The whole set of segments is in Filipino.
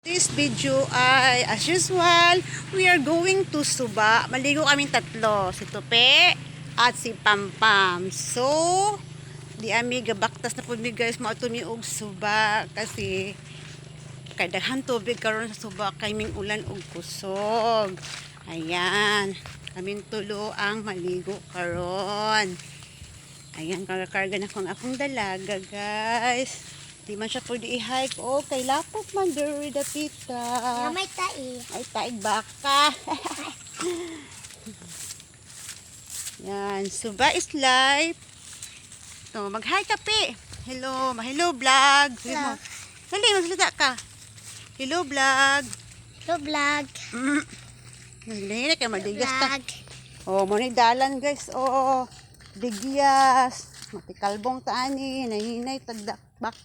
This video ay, as usual, we are going to Suba. Maligo kaming tatlo. Si Tupe at si Pampam. So, di ami gabaktas na po mi guys, mautumiog Suba. Kasi, kay daghan tubig karon sa Suba, kay ming ulan og kusog. Ayan. Kaming tulo ang maligo karon. Ayan, kakakarga na akong dalaga guys. Di man siya pwede i-hike. Oh, kay lapot man diri dapita. Na may tai. Ay, taig baka. Yan, Suba is life. To, mag-hi kape. Hello, hello vlog. Hello. Dali, magsalita ka. Hello vlog. Hello vlog. Dali, kay madigas ta. Vlog. Oh, mo ni dalan guys. Oh, digyas. Matikalbong ta ani, nahinay tagdakbak.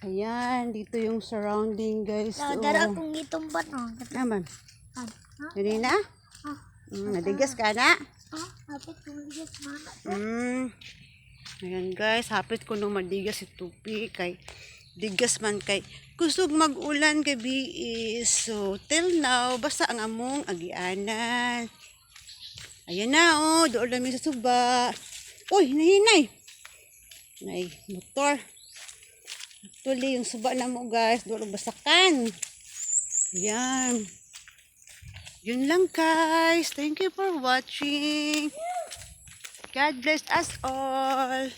Ayan, dito yung surrounding guys. Dara akong itumban oh. Naman. Ah. Dali na? Nadigas ka na? Hapit kong digas mana. Ayan guys, hapit ko nung madigas si Tupi kay digas man kay kusog mag-ulan gabi is. So, till now, basta ang among agianan. Ayan na oh, doon namin sa Suba. Uy, nahinay. Nay, motor. Actually, yung Suba na mo guys, doon basakan. Yan. Yun lang guys. Thank you for watching. God bless us all.